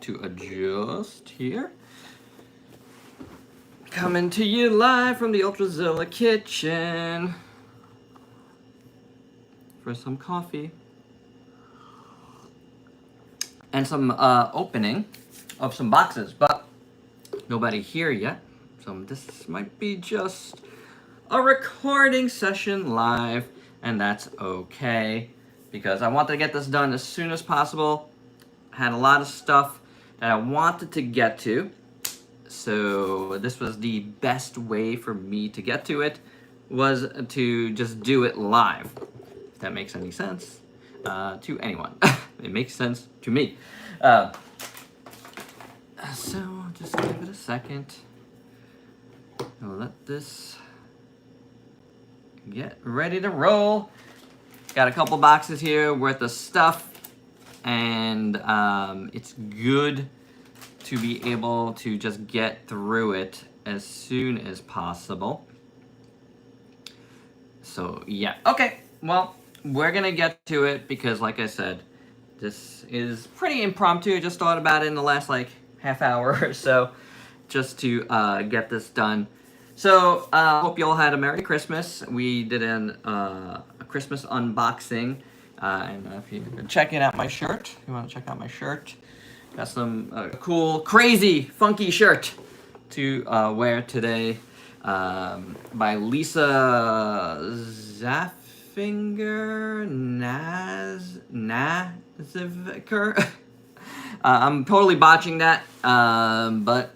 to adjust here. Coming to you live from the Ultrazilla kitchen for some coffee and some opening of some boxes, but nobody here yet, so this might be just a recording session live, and that's okay because I wanted to get this done as soon as possible. I had a lot of stuff that I wanted to get to, so this was the best way for me to get to it, was to just do it live. If that makes any sense to anyone. It makes sense to me. So just give it a second. I'll let this get ready to roll. Got a couple boxes here worth of stuff, and it's good to be able to just get through it as soon as possible. So yeah, okay, well, we're gonna get to it because, like I said, this is pretty impromptu. I just thought about it in the last like half hour or so, just to get this done. So hope you all had a Merry Christmas. We did a Christmas unboxing, and if you've been checking out my shirt, you want to check out my shirt. Got some cool, crazy, funky shirt to wear today by Lisa Zaffinger Naziviker. I'm totally botching that, but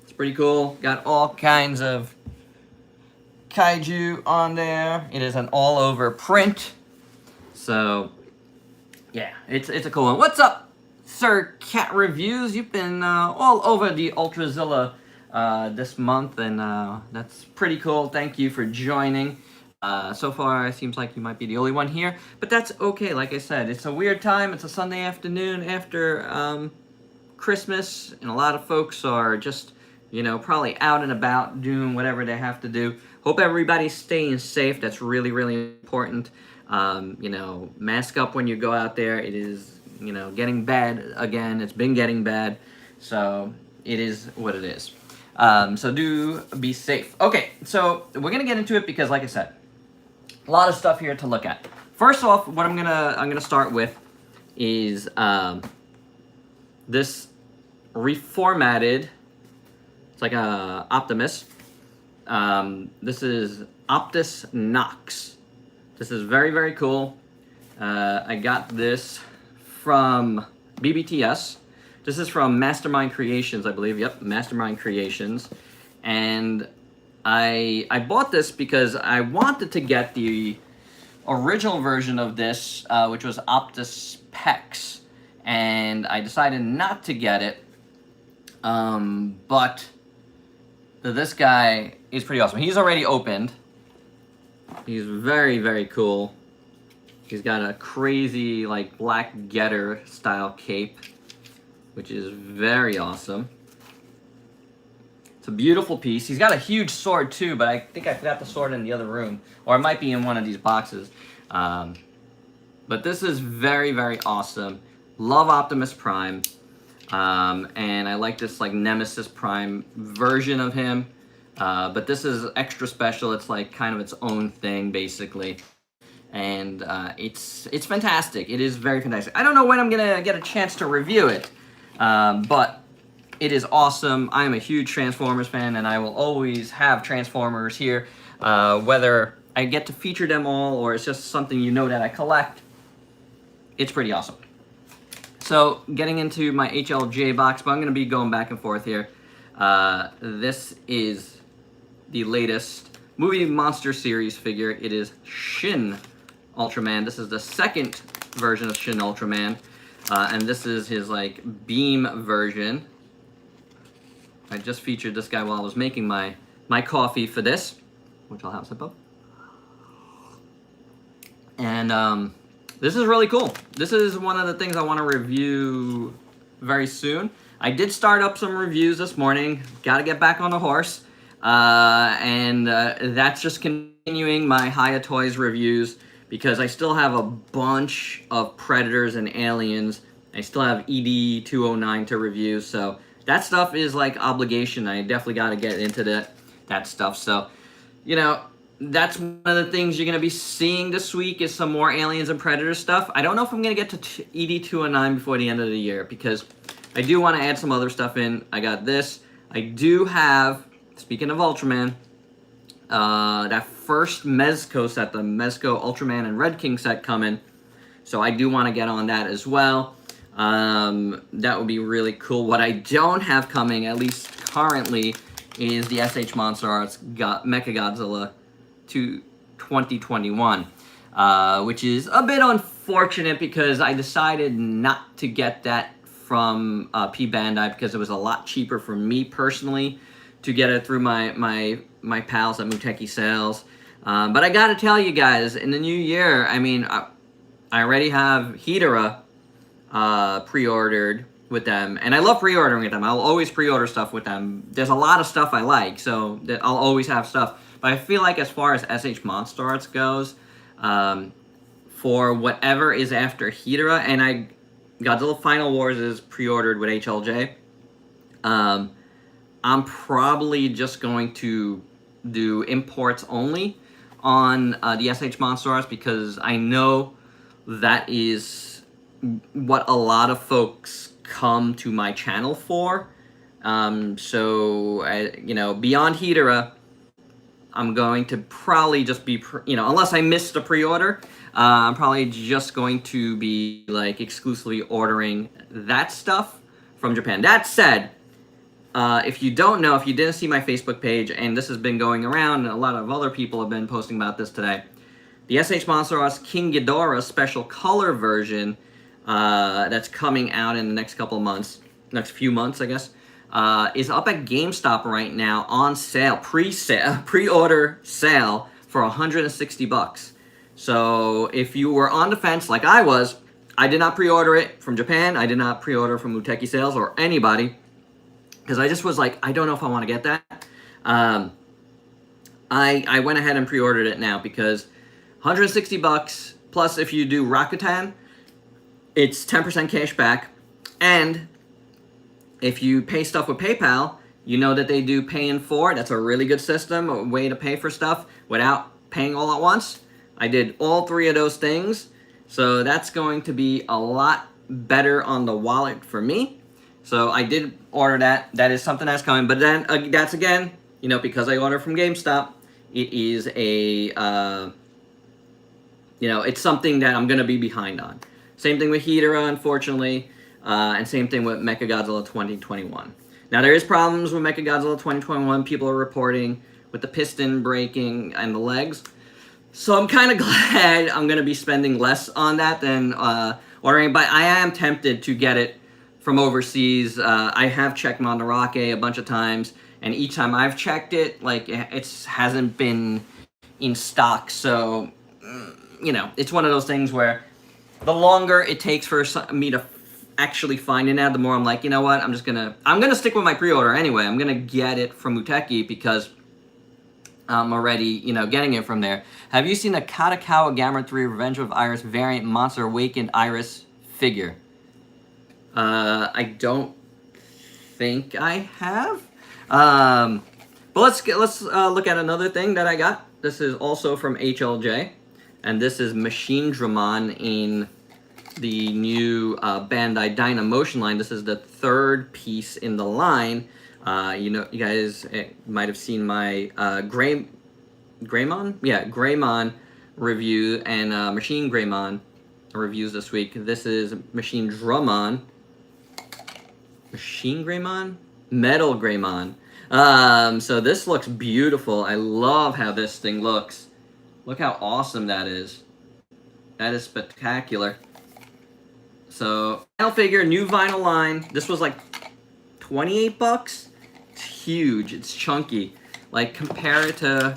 it's pretty cool. Got all kinds of Kaiju on there. It is an all-over print, so yeah, it's a cool one. What's up, Sir Cat Reviews? You've been all over the Ultrazilla this month, and that's pretty cool. Thank you for joining. So far, it seems like you might be the only one here, but that's okay. Like I said, it's a weird time. It's a Sunday afternoon after Christmas, and a lot of folks are just, you know, probably out and about doing whatever they have to do. Hope everybody's staying safe. That's really, really important. You know, mask up when you go out there. It is, you know, getting bad again. It's been getting bad, so it is what it is. So do be safe. Okay, so we're gonna get into it because, like I said, a lot of stuff here to look at. First off, what I'm gonna start with is this reformatted. It's like a Optimus. This is Optus Nox. This is very, very cool. I got this from BBTS. This is from Mastermind Creations, I believe. Yep, Mastermind Creations. And I bought this because I wanted to get the original version of this, which was Optus Pex. And I decided not to get it. But this guy is pretty awesome. He's already opened. He's very, very cool. He's got a crazy, like, Black Getter style cape, which is very awesome. It's a beautiful piece. He's got a huge sword too, but I think I forgot the sword in the other room, or it might be in one of these boxes. But this is very, very awesome. Love Optimus Prime, and I like this like Nemesis Prime version of him. But this is extra special. It's like kind of its own thing, basically. And it's fantastic. It is very fantastic. I don't know when I'm gonna get a chance to review it, but it is awesome. I am a huge Transformers fan, and I will always have Transformers here, whether I get to feature them all or it's just something you know that I collect. It's pretty awesome. So getting into my HLJ box, but I'm gonna be going back and forth here. This is the latest movie monster series figure. It is Shin Ultraman. This is the second version of Shin Ultraman, and this is his like beam version. I just featured this guy while I was making my coffee for this, which I'll have a sip of. And this is really cool. This is one of the things I want to review very soon. I did start up some reviews this morning. Got to get back on the horse. And that's just continuing my Hiya Toys reviews because I still have a bunch of Predators and Aliens I still have ED 209 to review, so that stuff is like obligation. I definitely got to get into that stuff. So, you know, that's one of the things you're going to be seeing this week is some more Aliens and Predators stuff. I don't know if I'm going to get to ED 209 before the end of the year because I do want to add some other stuff in. I got this. I do have, speaking of Ultraman, that first Mezco set, the Mezco Ultraman and Red King set coming. So I do want to get on that as well. That would be really cool. What I don't have coming, at least currently, is the SH Monster Arts Mechagodzilla 2021, which is a bit unfortunate because I decided not to get that from P Bandai because it was a lot cheaper for me personally to get it through my pals at Muteki Sales. But I gotta tell you guys, in the new year, I mean, I already have Hedorah pre-ordered with them, and I love pre-ordering with them. I'll always pre-order stuff with them. There's a lot of stuff I like, so that I'll always have stuff. But I feel like as far as SH Monster Arts goes, for whatever is after Hedorah, and Godzilla Final Wars is pre-ordered with HLJ. I'm probably just going to do imports only on the SH Monster Arts because I know that is what a lot of folks come to my channel for. So, you know, beyond Hedorah, I'm going to probably just be, unless I missed a pre-order, I'm probably just going to be, like, exclusively ordering that stuff from Japan. That said, if you don't know, if you didn't see my Facebook page, and this has been going around, and a lot of other people have been posting about this today, the SH Monster Arts King Ghidorah special color version that's coming out in the next couple of months, next few months, I guess, is up at GameStop right now on sale, pre-order sale for $160. So if you were on the fence like I was, I did not pre-order it from Japan. I did not pre-order from Muteki Sales or anybody because I just was like, I don't know if I want to get that. I went ahead and pre-ordered it now because $160 plus if you do Rakuten, it's 10% cash back, and if you pay stuff with PayPal, you know that they do pay in four. That's a really good system, a way to pay for stuff without paying all at once. I did all three of those things, so that's going to be a lot better on the wallet for me. So I did order that. That is something that's coming, but then that's again, because I ordered from GameStop, it is a, it's something that I'm going to be behind on. Same thing with Hedorah, unfortunately, and same thing with Mechagodzilla 2021. Now, there is problems with Mechagodzilla 2021. People are reporting with the piston breaking and the legs. So I'm kind of glad I'm going to be spending less on that than ordering. But I am tempted to get it from overseas. I have checked Monterake a bunch of times, and each time I've checked it, like, it hasn't been in stock. So, it's one of those things where the longer it takes for me to actually find it now, the more I'm like, you know what, I'm gonna stick with my pre-order anyway. I'm gonna get it from Muteki because I'm already, getting it from there. Have you seen the Katakawa Gamera 3 Revenge of Iris variant Monster Awakened Iris figure? I don't think I have. But let's look at another thing that I got. This is also from HLJ, and this is Machine Dramon in the new Bandai Dynamotion line. This is the third piece in the line. You guys might have seen my Greymon? Yeah, Greymon review and Machine Greymon reviews this week. This is Machine Dramon. Machine Greymon? Metal Greymon. So this looks beautiful. I love how this thing looks. Look how awesome that is. That is spectacular. So, final figure, new vinyl line. This was like $28. It's huge. It's chunky. Like, compare it to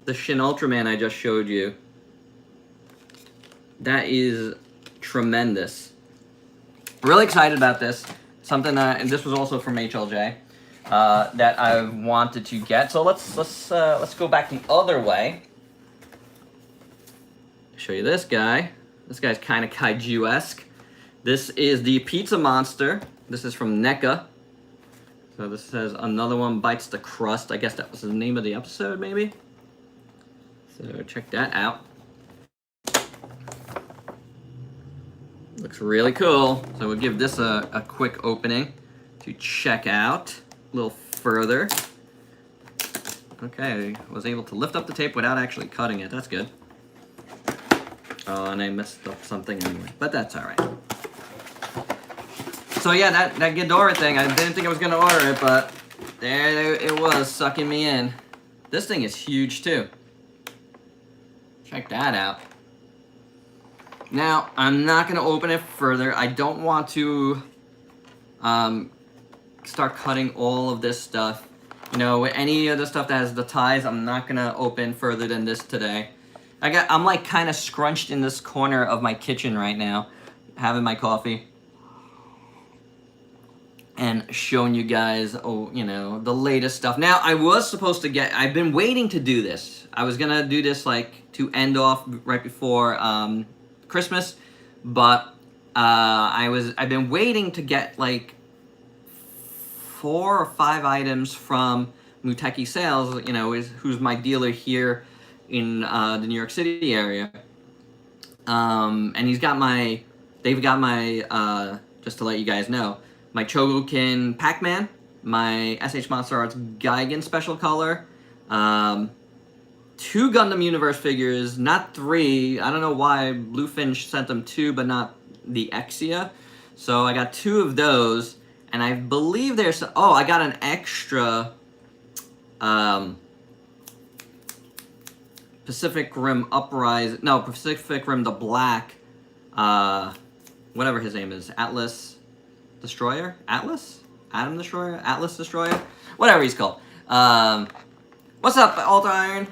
the Shin Ultraman I just showed you. That is tremendous. Really excited about this. Something and this was also from HLJ that I wanted to get. So let's go back the other way. Show you this guy. This guy's kind of kaiju-esque. This is the Pizza Monster. This is from NECA. So this says another one bites the crust. I guess that was the name of the episode, maybe? So check that out. Looks really cool. So we'll give this a quick opening to check out a little further. Okay, I was able to lift up the tape without actually cutting it. That's good. Oh, and I messed up something anyway, but that's all right. So yeah, that Ghidorah thing, I didn't think I was gonna order it, but there it was, sucking me in. This thing is huge too. Check that out. Now, I'm not gonna open it further. I don't want to start cutting all of this stuff. You know, any of the stuff that has the ties, I'm not gonna open further than this today. I'm like kind of scrunched in this corner of my kitchen right now, having my coffee and showing you guys, you know, the latest stuff. Now, I was supposed to I've been waiting to do this. I was gonna do this like to end off right before Christmas, but I've been waiting to get like 4 or 5 items from Muteki Sales, you know, who's my dealer here in the New York City area. And they've got my, just to let you guys know, my Chogokin Pac-Man, my SH Monster Arts Gigan Special Color, 2 Gundam Universe figures, not 3. I don't know why Bluefinch sent them 2, but not the Exia. So I got 2 of those, and I believe there's... Oh, I got an extra Pacific Rim Uprising... No, Pacific Rim the Black, whatever his name is, Atlas Destroyer? Atlas? Atom Destroyer? Atlas Destroyer? Whatever he's called. What's up, Ultra Iron?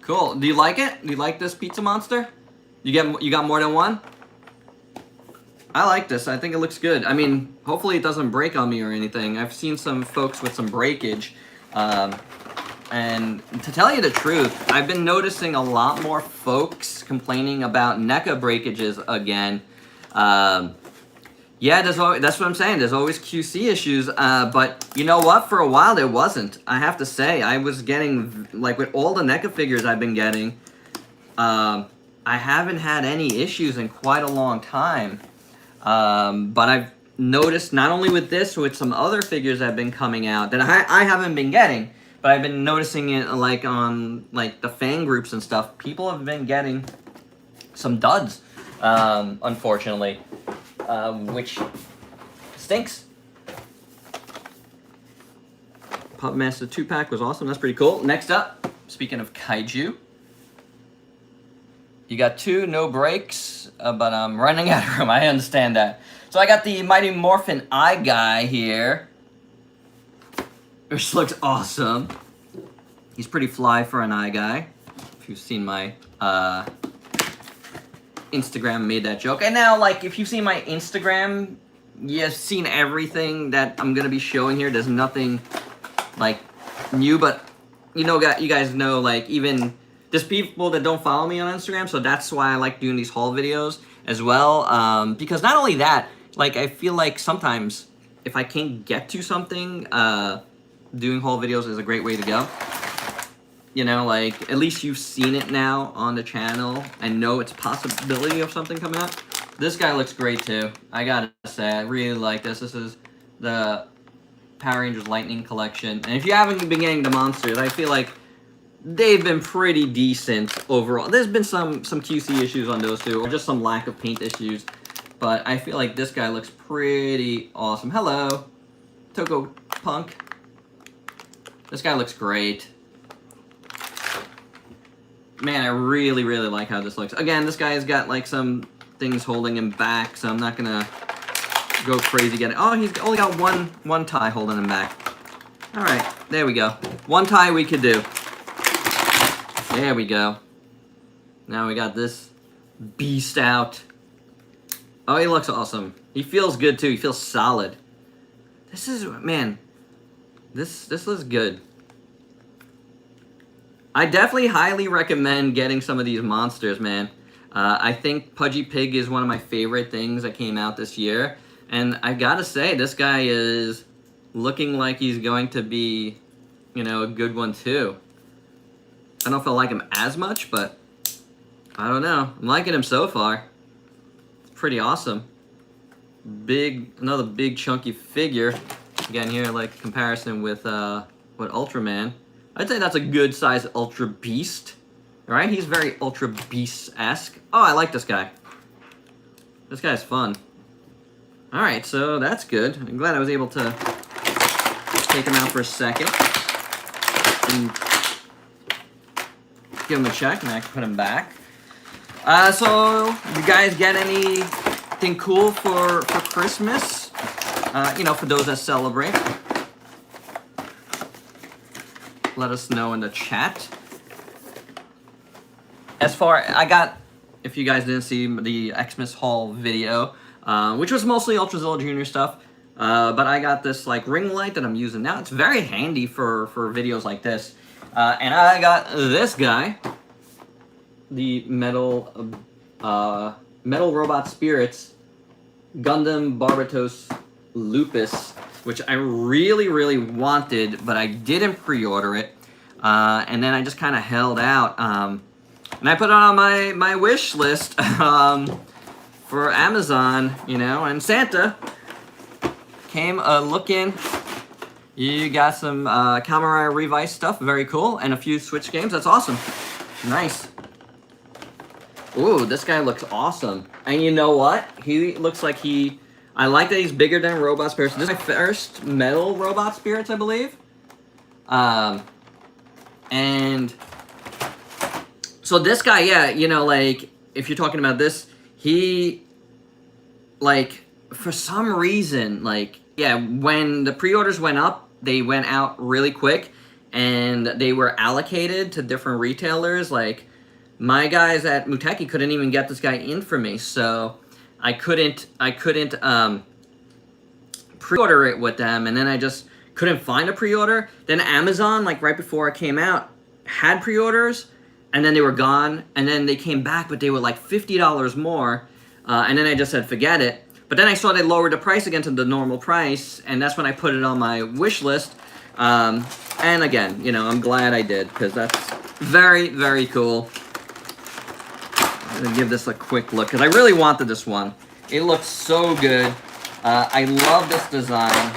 Cool. Do you like it? Do you like this Pizza Monster? You got more than one? I like this. I think it looks good. I mean, hopefully it doesn't break on me or anything. I've seen some folks with some breakage. And to tell you the truth, I've been noticing a lot more folks complaining about NECA breakages again. Yeah, that's what I'm saying. There's always QC issues, but you know what? For a while, there wasn't. I have to say, I was getting, like with all the NECA figures I've been getting, I haven't had any issues in quite a long time. But I've noticed, not only with this, with some other figures that have been coming out that I haven't been getting, but I've been noticing it like on like the fan groups and stuff. People have been getting some duds, unfortunately. Which stinks. Puppet Master 2-pack was awesome. That's pretty cool. Next up, speaking of Kaiju, you got 2, no breaks, but I'm running out of room. I understand that. So I got the Mighty Morphin Eye Guy here, which looks awesome. He's pretty fly for an eye guy. If you've seen my Instagram, made that joke. And now, like, if you've seen my Instagram, you've seen everything that I'm gonna be showing here. There's nothing like new, but you know, you guys know, like, even there's people that don't follow me on Instagram, so that's why I like doing these haul videos as well. Because not only that, like, I feel like sometimes if I can't get to something, doing haul videos is a great way to go. You know, like, at least you've seen it now on the channel and know it's a possibility of something coming out. This guy looks great, too. I gotta say, I really like this. This is the Power Rangers Lightning Collection. And if you haven't been getting the monsters, I feel like they've been pretty decent overall. There's been some QC issues on those two, or just some lack of paint issues. But I feel like this guy looks pretty awesome. Hello, Toko Punk. This guy looks great. Man, I really, really like how this looks. Again, this guy's got, like, some things holding him back, so I'm not gonna go crazy getting... Oh, he's only got one tie holding him back. Alright, there we go. One tie we could do. There we go. Now we got this beast out. Oh, he looks awesome. He feels good, too. He feels solid. This is... Man, this looks good. I definitely highly recommend getting some of these monsters, man. I think Pudgy Pig is one of my favorite things that came out this year. And I gotta say, this guy is looking like he's going to be, you know, a good one too. I don't know if I like him as much, but I don't know. I'm liking him so far. It's pretty awesome. Another big chunky figure. Again here, like comparison with Ultraman. I'd say that's a good size Ultra Beast. Alright, he's very Ultra Beast-esque. Oh, I like this guy. This guy's fun. Alright, so that's good. I'm glad I was able to take him out for a second. And give him a check, and I can put him back. So, you guys get anything cool for Christmas? You know, for those that celebrate. Let us know in the chat. If you guys didn't see the Xmas haul video, which was mostly Ultrazilla Jr. stuff, but I got this like ring light that I'm using now. It's very handy for videos like this. And I got this guy, the Metal Robot Spirits Gundam Barbatos Lupus, which I really, really wanted, but I didn't pre-order it. And then I just kind of held out. And I put it on my wish list for Amazon, you know, and Santa came looking. You got some Kamen Rider Revice stuff, very cool, and a few Switch games. That's awesome. Nice. Ooh, this guy looks awesome. And you know what? He looks like I like that he's bigger than Robot Spirits. This is my first Metal Robot Spirits, I believe. And so this guy, yeah, you know, like, if you're talking about this, he, like, for some reason, like, yeah, when the pre-orders went up, they went out really quick, and they were allocated to different retailers. Like, my guys at Muteki couldn't even get this guy in for me, so I couldn't pre-order it with them, and then I just couldn't find a pre-order. Then Amazon, like, right before it came out, had pre-orders, and then they were gone, and then they came back, but they were like $50 more, and then I just said, forget it. But then I saw they lowered the price again to the normal price, and that's when I put it on my wish list. And again, you know, I'm glad I did, because that's very, very cool. I'm going to give this a quick look, because I really wanted this one. It looks so good. I love this design.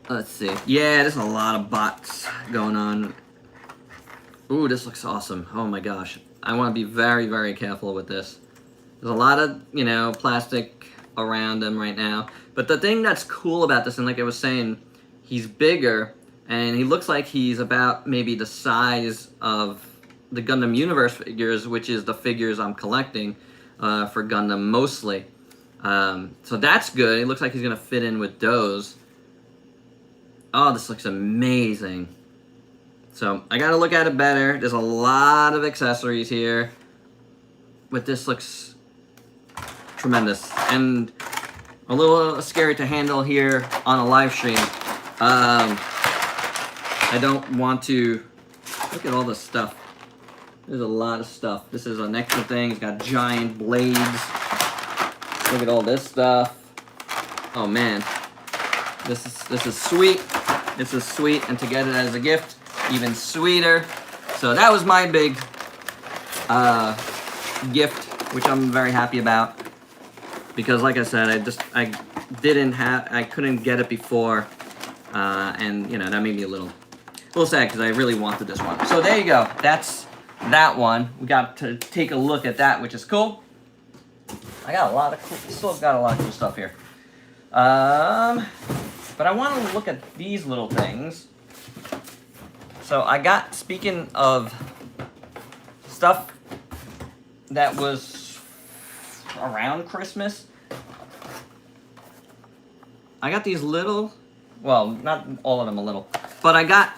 Let's see. Yeah, there's a lot of bots going on. Ooh, this looks awesome. Oh my gosh. I want to be very, very careful with this. There's a lot of, you know, plastic around them right now. But the thing that's cool about this, and like I was saying, he's bigger, and he looks like he's about maybe the size of the Gundam Universe figures, which is the figures I'm collecting for Gundam mostly. So that's good. It looks like he's going to fit in with those. Oh, this looks amazing. So, I gotta look at it better. There's a lot of accessories here. But this looks tremendous. And a little scary to handle here on a live stream. I don't want to... Look at all this stuff. There's a lot of stuff. This is an extra thing. It's got giant blades. Look at all this stuff. Oh, man. This is sweet. This is sweet. And to get it as a gift, even sweeter. So that was my big gift, which I'm very happy about, because like I said, I couldn't get it before, and you know, that made me a little sad, because I really wanted this one. So there you go. That's that one. We got to take a look at that, which is cool. I got a lot of still got a lot of cool stuff here. But I want to look at these little things. So I got, speaking of stuff that was around Christmas, I got these little, well, not all of them a little, but I got,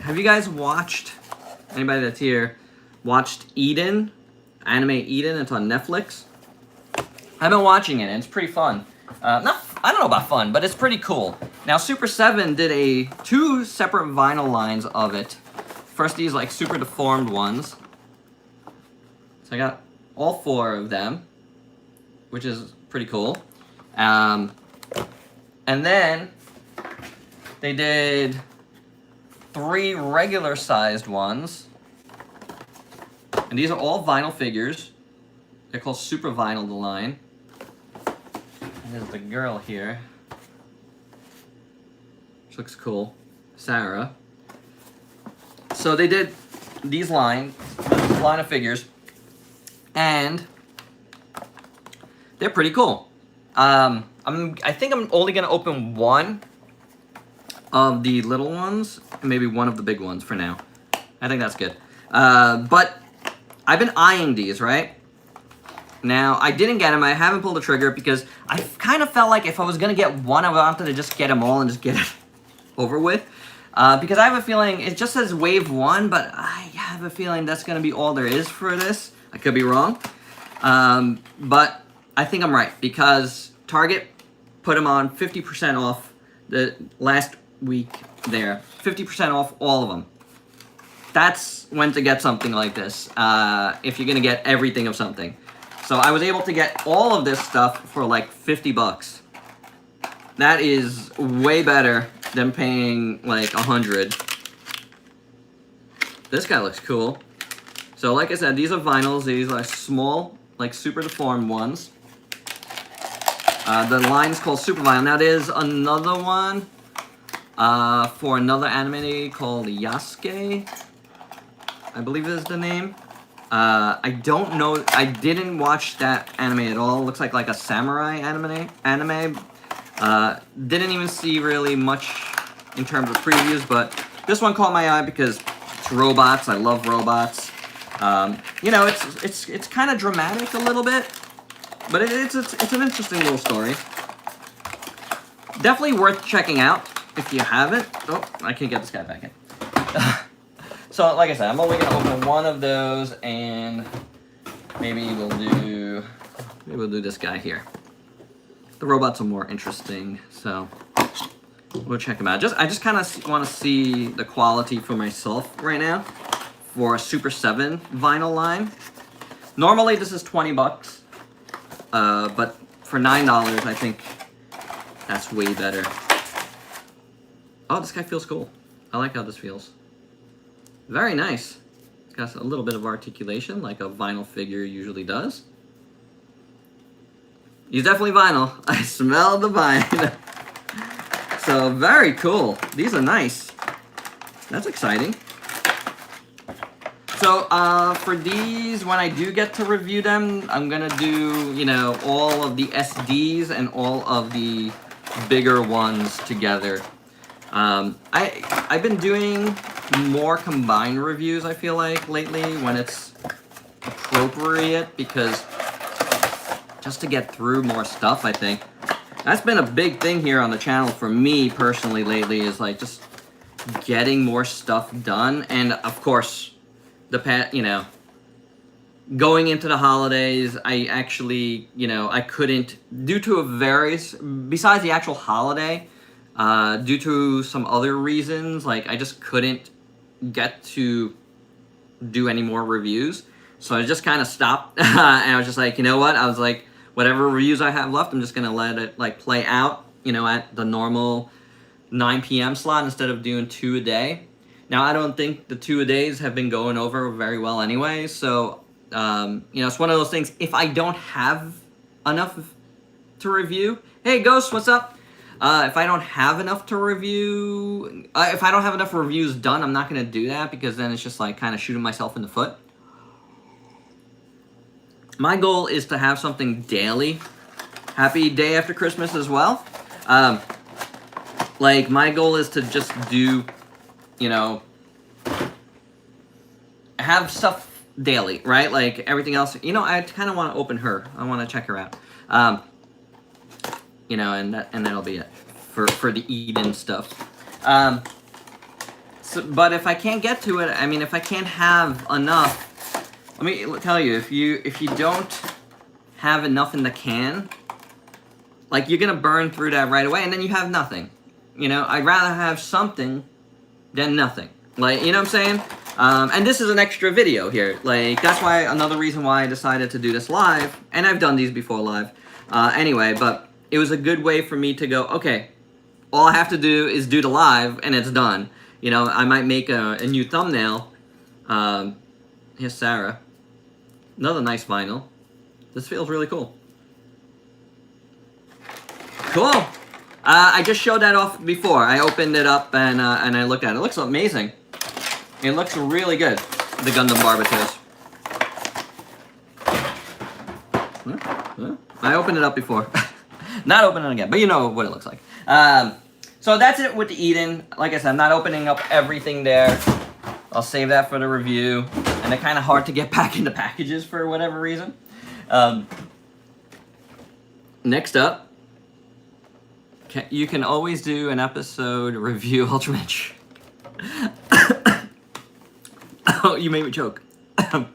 have you guys watched, anybody that's here, watched Eden, anime Eden? It's on Netflix. I've been watching it, and it's pretty fun. I don't know about fun, but it's pretty cool. Now, Super 7 did two separate vinyl lines of it. First, these like super deformed ones. So I got all 4 of them, which is pretty cool. And then they did 3 regular-sized ones. And these are all vinyl figures. They're called Super Vinyl, the line. And there's the girl here. Which looks cool. Sarah. So they did these line of figures. And they're pretty cool. I think I'm only going to open one of the little ones. And maybe one of the big ones for now. I think that's good. But I've been eyeing these, right? Now, I didn't get them. I haven't pulled the trigger because I kind of felt like if I was going to get one, I wanted to just get them all and just get it over with. Because I have a feeling, it just says Wave 1, but I have a feeling that's going to be all there is for this. I could be wrong. But I think I'm right because Target put them on 50% off the last week there. 50% off all of them. That's when to get something like this, if you're going to get everything of something. So I was able to get all of this stuff for like 50 bucks. That is way better than paying like 100. This guy looks cool. So like I said, these are vinyls. These are small, like super deformed ones. The line is called Super Vinyl. Now there's another one for another anime called Yasuke, I believe is the name. I don't know. I didn't watch that anime at all. It looks like a samurai anime. Didn't even see really much in terms of previews, but this one caught my eye because it's robots. I love robots. You know, it's kind of dramatic a little bit, but it's an interesting little story. Definitely worth checking out if you haven't. Oh, I can't get this guy back in. So, like I said, I'm only gonna open one of those, and maybe we'll do this guy here. The robots are more interesting, so we'll check them out. I just kind of want to see the quality for myself right now for a Super 7 vinyl line. Normally this is 20 bucks, but for $9, I think that's way better. Oh, this guy feels cool. I like how this feels. Very nice. It's got a little bit of articulation like a vinyl figure usually does. He's definitely vinyl. I smell the vinyl. So, very cool. These are nice. That's exciting. So, for these, when I do get to review them, I'm going to do, you know, all of the SDs and all of the bigger ones together. I've been doing more combined reviews, I feel like, lately, when it's appropriate, because just to get through more stuff, I think. That's been a big thing here on the channel for me, personally, lately, is, like, just getting more stuff done, and, of course, you know, going into the holidays, I actually, you know, I couldn't, due to besides the actual holiday, due to some other reasons, like, I just couldn't get to do any more reviews. So I just kind of stopped, and I was just like, you know what? I was like, whatever reviews I have left, I'm just going to let it, like, play out, you know, at the normal 9 p.m. slot instead of doing 2 a day. Now, I don't think the 2 a days have been going over very well anyway, so, you know, it's one of those things, if I don't have enough to review, hey, Ghost, what's up? If I don't have enough to review, if I don't have enough reviews done, I'm not going to do that, because then it's just, like, kind of shooting myself in the foot. My goal is to have something daily. Happy day after Christmas as well. Like, my goal is to just do, you know, have stuff daily, right? Like, everything else, you know, I kind of want to open her. I want to check her out. You know, and that'll be it for the Eden stuff. But if I can't get to it, I mean, if I can't have enough, let me tell you, if you don't have enough in the can, like, you're gonna burn through that right away, and then you have nothing. You know, I'd rather have something than nothing. Like, you know what I'm saying? And this is an extra video here. Like, that's why, another reason why I decided to do this live. And I've done these before live. Anyway, but it was a good way for me to go, okay, all I have to do is do the live, and it's done. You know, I might make a new thumbnail. Here's Sarah. Another nice vinyl. This feels really cool. Cool. I just showed that off before. I opened it up and I looked at it. It looks amazing. It looks really good. The Gundam Barbatos. I opened it up before. Not opening it again, but you know what it looks like. So that's it with the Eden. Like I said, I'm not opening up everything there. I'll save that for the review. And they're kind of hard to get back into packages for whatever reason. Next up, you can always do an episode review Ultraman. Oh, you made me choke. If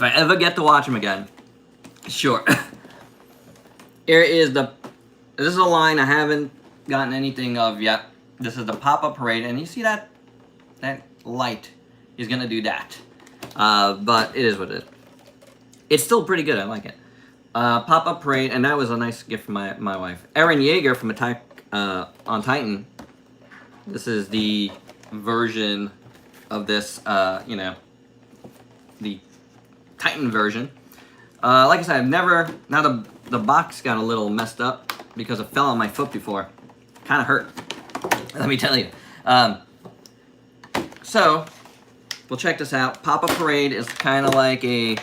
I ever get to watch him again, sure. Here is this is a line I haven't gotten anything of yet. This is the pop-up parade, and you see that light? He's gonna do that. But it is what it is. It's still pretty good. I like it. Pop-up parade, and that was a nice gift from my wife. Eren Yeager from Attack on Titan. This is the version of this, you know, the Titan version. Like I said, I've never. Now the box got a little messed up because it fell on my foot before. Kind of hurt. Let me tell you. So we'll check this out. Pop-up parade is kind of like a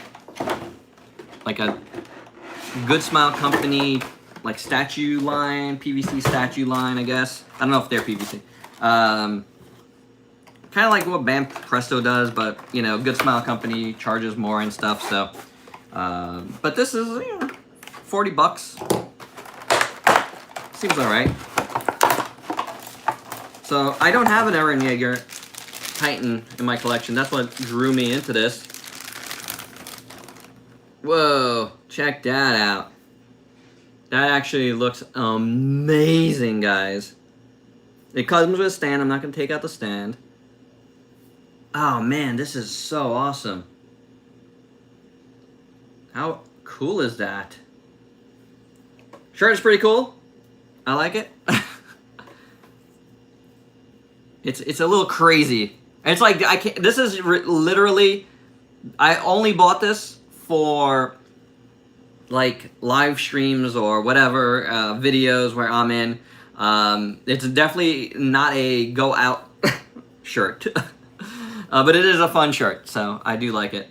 Good Smile Company like statue line, PVC statue line, I guess. I don't know if they're PVC. Kind of like what Bam Presto does, but you know, Good Smile Company charges more and stuff. So, but this is, you know, $40. Seems all right. So I don't have an Eren Yeager Titan in my collection. That's what drew me into this. Whoa, check that out. That actually looks amazing, guys. It comes with a stand. I'm not going to take out the stand. Oh, man, this is so awesome. How cool is that? Shirt is pretty cool. I like it. It's a little crazy. It's like, I can't, this is literally, I only bought this for like live streams or whatever, videos where I'm in. It's definitely not a go out shirt. But it is a fun shirt, so I do like it.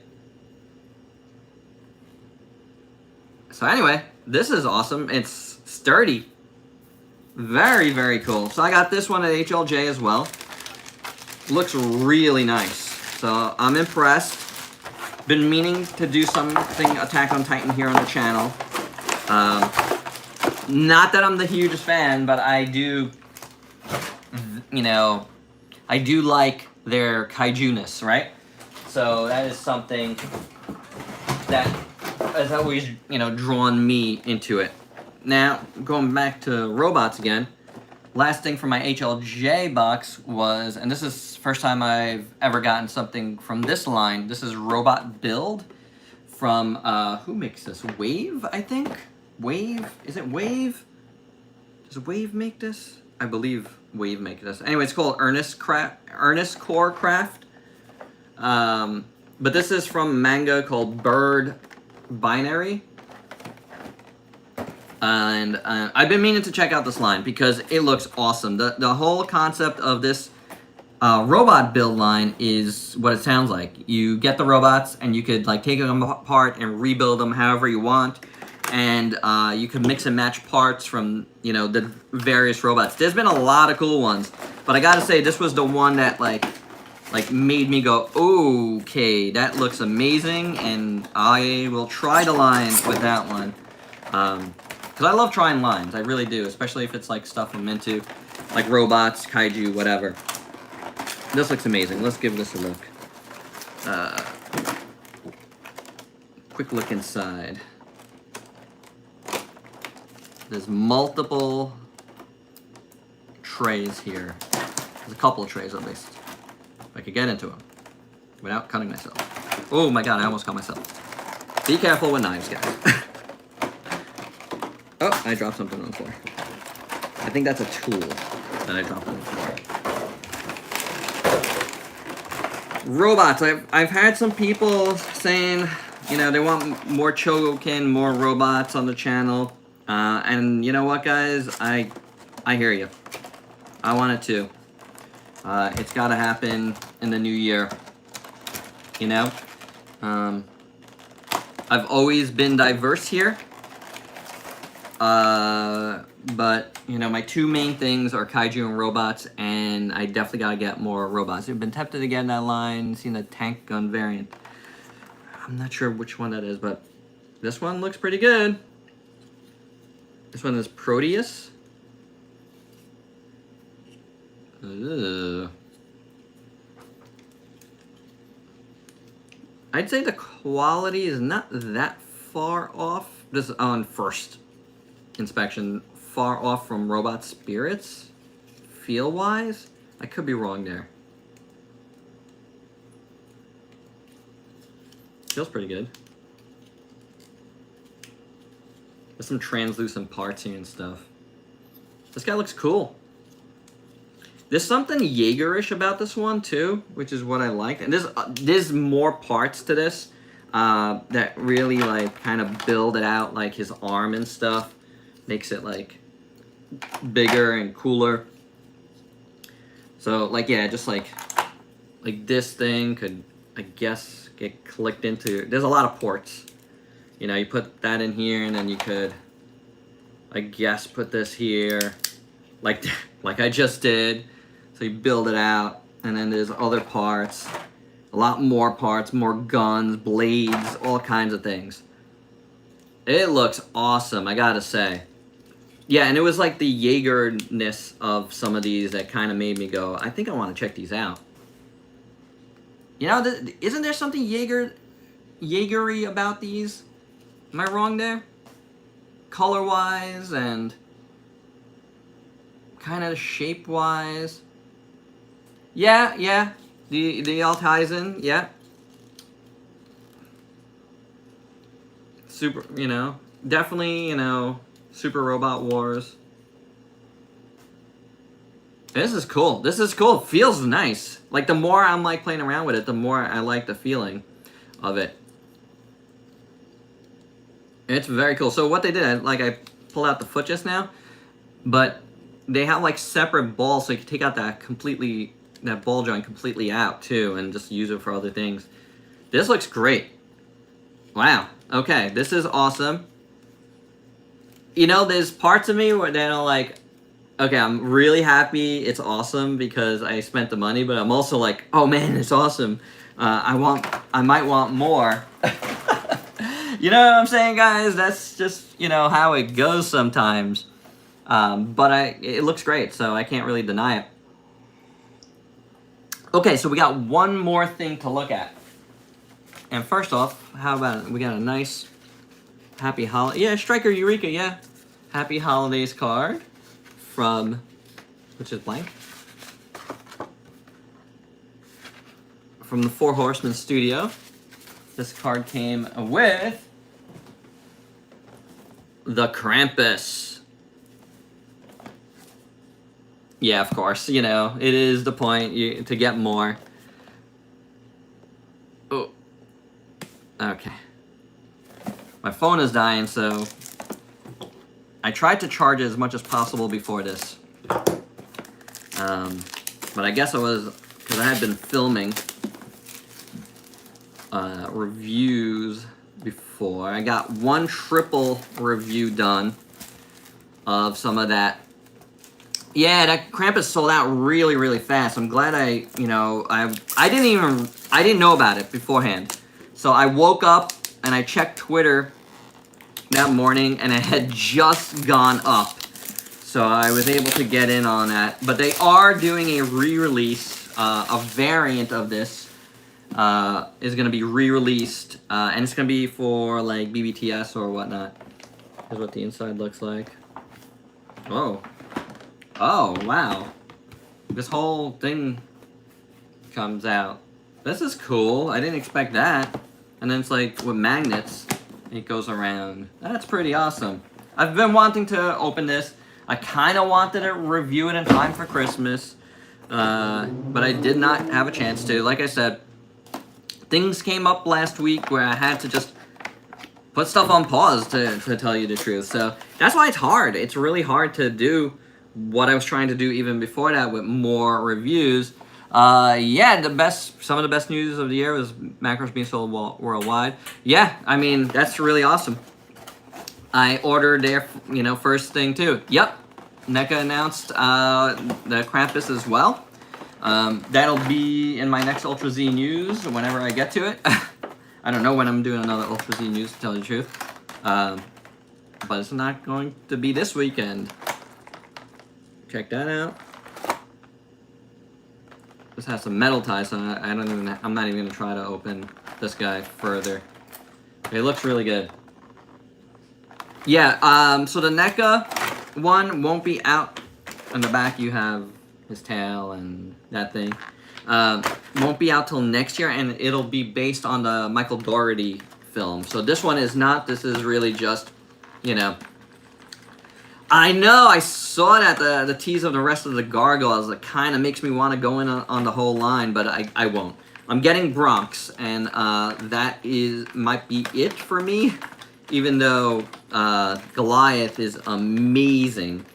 So anyway, this is awesome. It's sturdy. Very, very cool. So I got this one at HLJ as well. Looks really nice. So I'm impressed. Been meaning to do something Attack on Titan here on the channel. Not that I'm the hugest fan, but I do, you know, I do like their kaiju-ness, right? So that is something that has always, you know, drawn me into it. Now, going back to robots again, last thing from my HLJ box was, and this is the first time I've ever gotten something from this line. This is Robot Build from, who makes this? Wave, I think? Wave? Is it Wave? Does Wave make this? I believe Wave makes this. Anyway, it's called Ernest Core Craft. But this is from a manga called Bird Binary. And I've been meaning to check out this line because it looks awesome. The whole concept of this robot build line is what it sounds like. You get the robots and you could like take them apart and rebuild them however you want. And you can mix and match parts from, you know, the various robots. There's been a lot of cool ones, but I gotta say this was the one that like made me go, okay, that looks amazing, and I will try the line with that one. Because I love trying lines, I really do, especially if it's like stuff I'm into, like robots, kaiju, whatever. This looks amazing. Let's give this a look. Quick look inside. There's multiple trays here. There's a couple of trays at least. I could get into him without cutting myself. Oh my god, I almost cut myself. Be careful with knives, guys. Oh, I dropped something on the floor. I think that's a tool that I dropped on the floor. Robots. I've had some people saying, you know, they want more Chogokin, more robots on the channel. And you know what, guys? I hear you. I want it too. It's got to happen in the new year. You know? I've always been diverse here. But, you know, my two main things are Kaiju and robots, and I definitely gotta get more robots. I've been tempted to get in that line, seen the tank gun variant. I'm not sure which one that is, but this one looks pretty good. This one is Proteus. Ugh. I'd say the quality is not that far off. This is on first inspection, far off from Robot Spirits, feel-wise. I could be wrong there. Feels pretty good. There's some translucent parts here and stuff. This guy looks cool. There's something Jaegerish about this one too, which is what I like. And there's more parts to this that really like kind of build it out, like his arm and stuff. Makes it like bigger and cooler. So like, yeah, just like this thing could, I guess, get clicked into. There's a lot of ports. You know, you put that in here, and then you could, I guess, put this here, like I just did. So you build it out, and then there's other parts, a lot more parts, more guns, blades, all kinds of things. It looks awesome, I gotta say. Yeah, and it was like the Jaeger-ness of some of these that kind of made me go, I think I want to check these out. You know, isn't there something Jaeger-y about these? Am I wrong there? Color-wise and kind of shape-wise. Yeah. The all ties in, yeah. Super, you know, definitely, you know, Super Robot Wars. This is cool. This is cool. Feels nice. Like, the more I'm, like, playing around with it, the more I like the feeling of it. It's very cool. So what they did, like, I pulled out the foot just now, but they have, like, separate balls, so you can take out that ball joint completely out, too, and just use it for other things. This looks great. Wow. Okay, this is awesome. You know, there's parts of me where they're like, okay, I'm really happy it's awesome because I spent the money, but I'm also like, oh man, it's awesome. I might want more. You know what I'm saying, guys? That's just, you know, how it goes sometimes. But it looks great, so I can't really deny it. Okay, so we got one more thing to look at. And first off, how about we got a nice happy holiday. Yeah, Striker Eureka, yeah. Happy Holidays card from, which is blank. From the Four Horsemen Studio. This card came with the Krampus. Yeah, of course, you know, it is the point to get more. Oh. Okay. My phone is dying, so I tried to charge it as much as possible before this. But I guess I was, because I had been filming reviews before. I got one triple review done of some of that. Yeah, that Krampus sold out really, really fast. I'm glad I didn't know about it beforehand. So I woke up and I checked Twitter that morning and it had just gone up. So I was able to get in on that. But they are doing a re-release, a variant of this is going to be re-released. And it's going to be for like BBTS or whatnot. Here's what the inside looks like. Whoa. Oh, wow. This whole thing comes out. This is cool. I didn't expect that. And then it's like with magnets, it goes around. That's pretty awesome. I've been wanting to open this. I kind of wanted to review it in time for Christmas, but I did not have a chance to. Like I said, things came up last week where I had to just put stuff on pause, to tell you the truth. So that's why it's hard. It's really hard to do what I was trying to do even before that with more reviews. Yeah, some of the best news of the year was Macros being sold worldwide. Yeah, I mean, that's really awesome. I ordered their, first thing too. Yep, NECA announced the Krampus as well. That'll be in my next Ultra Z news whenever I get to it. I don't know when I'm doing another Ultra Z news, to tell you the truth. But it's not going to be this weekend. Check that out. This has some metal ties, so I'm not even gonna try to open this guy further. It looks really good. Yeah, so the NECA one won't be out. On the back you have his tail and that thing. Won't be out till next year, and it'll be based on the Michael Dougherty film. So this one is not. This is really just, I know, I saw that, the tease of the rest of the gargoyles. It kind of makes me want to go in on the whole line, but I won't. I'm getting Bronx, and that might be it for me, even though Goliath is amazing.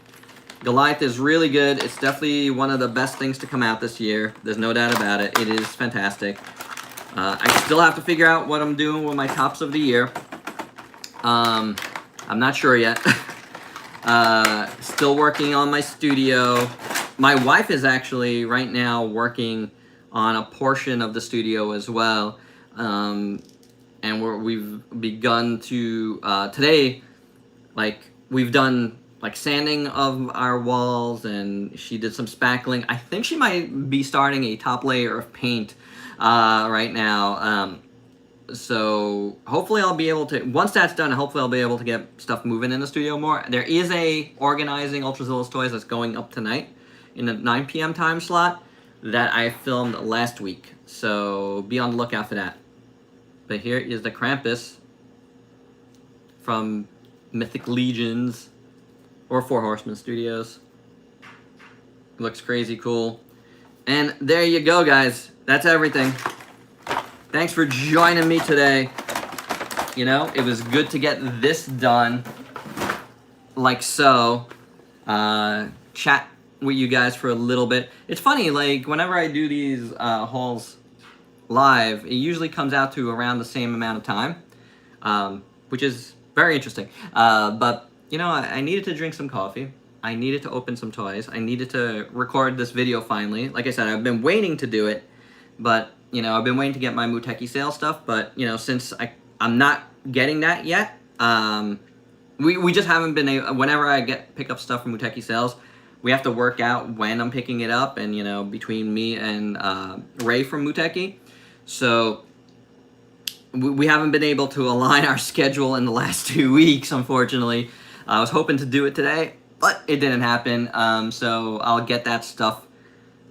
Goliath is really good. It's definitely one of the best things to come out this year. There's no doubt about it. It is fantastic. I still have to figure out what I'm doing with my tops of the year. I'm not sure yet. Still working on my studio. My wife is actually right now working on a portion of the studio as well. And we've begun to, today, we've done sanding of our walls, and she did some spackling. I think she might be starting a top layer of paint right now. So hopefully I'll be able to, once that's done, hopefully I'll be able to get stuff moving in the studio more. There is a organizing Ultrazilla's Toys that's going up tonight in the 9 p.m. time slot that I filmed last week. So be on the lookout for that. But here is the Krampus from Mythic Legions or Four Horsemen Studios. It looks crazy cool. And there you go, guys. That's everything. Thanks for joining me today. It was good to get this done like so. Chat with you guys for a little bit. It's funny, whenever I do these hauls live, it usually comes out to around the same amount of time, which is very interesting. But, I needed to drink some coffee. I needed to open some toys. I needed to record this video finally. Like I said, I've been waiting to do it, but I've been waiting to get my Muteki sale stuff, but, since I'm not getting that yet, we just haven't been able, whenever I pick up stuff from Muteki sales, we have to work out when I'm picking it up, and, between me and Ray from Muteki, so we haven't been able to align our schedule in the last 2 weeks, unfortunately. I was hoping to do it today, but it didn't happen, so I'll get that stuff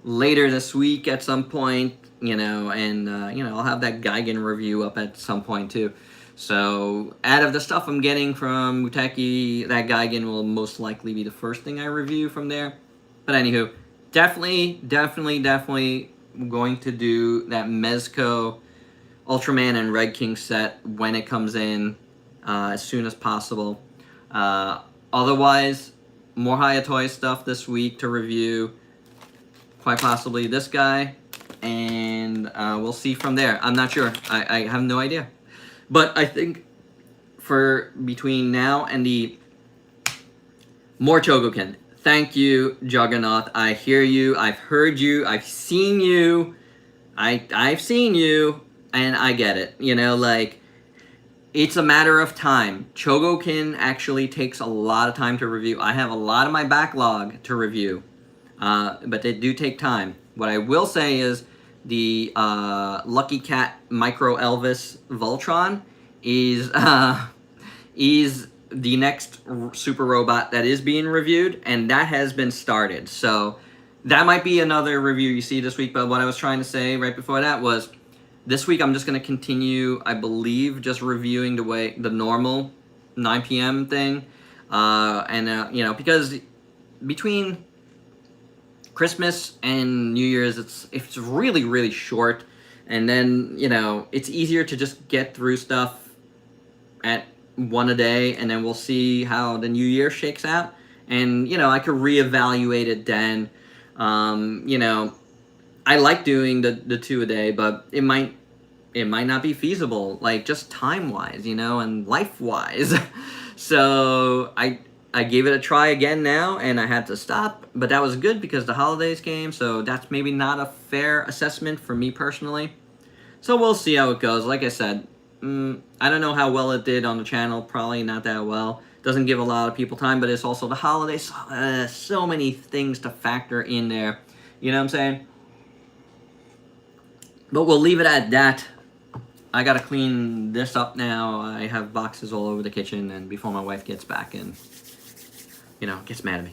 later this week at some point. And I'll have that Gigan review up at some point too. So out of the stuff I'm getting from Muteki, that Gigan will most likely be the first thing I review from there. But anywho, definitely going to do that Mezco Ultraman and Red King set when it comes in as soon as possible. Otherwise, more Hayatoy stuff this week to review. Quite possibly this guy. And we'll see from there. I'm not sure. I have no idea. But I think for between now and the more Chogokin, thank you, Juggernaut. I hear you. I've heard you. I've seen you. I've seen you. And I get it. It's a matter of time. Chogokin actually takes a lot of time to review. I have a lot of my backlog to review. But they do take time. What I will say is the Lucky Cat Micro Elvis Voltron is the next super robot that is being reviewed, and that has been started. So that might be another review you see this week, but what I was trying to say right before that was this week I'm just going to continue, I believe, just reviewing the normal 9 p.m. thing. You know, because between Christmas and New Year's, it's really, really short. And then, you know, it's easier to just get through stuff at one a day, and then we'll see how the new year shakes out. And, you know, I could reevaluate it then. You know, I like doing the 2 a day, but it might not be feasible, like just time-wise, you know, and life-wise. So I gave it a try again now, and I had to stop, but that was good because the holidays came, so that's maybe not a fair assessment for me personally. So we'll see how it goes. Like I said, I don't know how well it did on the channel, probably not that well. Doesn't give a lot of people time, but it's also the holidays, so many things to factor in there, you know what I'm saying? But we'll leave it at that. I gotta clean this up now. I have boxes all over the kitchen, and before my wife gets back and, you know, gets mad at me.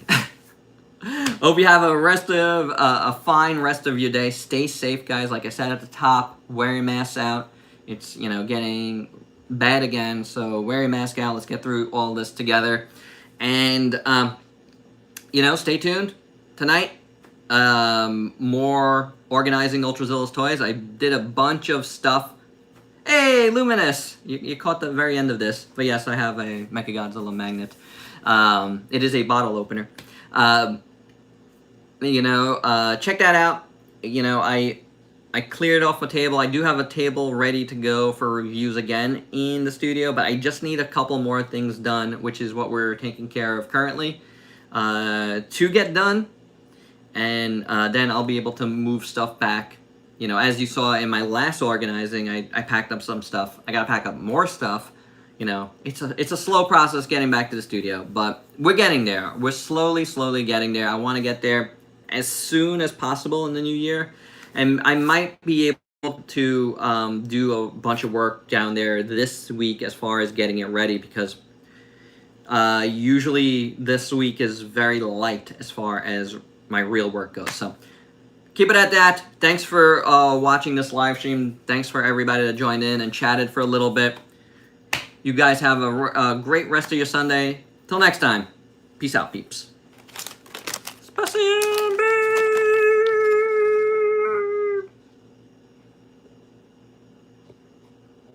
Hope you have a fine rest of your day. Stay safe, guys. Like I said at the top, wear your masks out. It's, you know, getting bad again, so wear your mask out. Let's get through all this together. And, you know, stay tuned. Tonight, more organizing Ultrazilla's toys. I did a bunch of stuff. Hey, Luminous! You caught the very end of this. But yes, I have a Mechagodzilla magnet. It is a bottle opener. You know, check that out. You know, I cleared off a table. I do have a table ready to go for reviews again in the studio, but I just need a couple more things done, which is what we're taking care of currently, to get done. And then I'll be able to move stuff back. You know, as you saw in my last organizing, I packed up some stuff. I gotta pack up more stuff. You know, it's a slow process getting back to the studio, but we're getting there. We're slowly getting there. I want to get there as soon as possible in the new year, and I might be able to do a bunch of work down there this week as far as getting it ready, because usually this week is very light as far as my real work goes. So keep it at that. Thanks for watching this live stream. Thanks for everybody that joined in and chatted for a little bit. You guys have a great rest of your Sunday. Till next time. Peace out, peeps. Spasibo!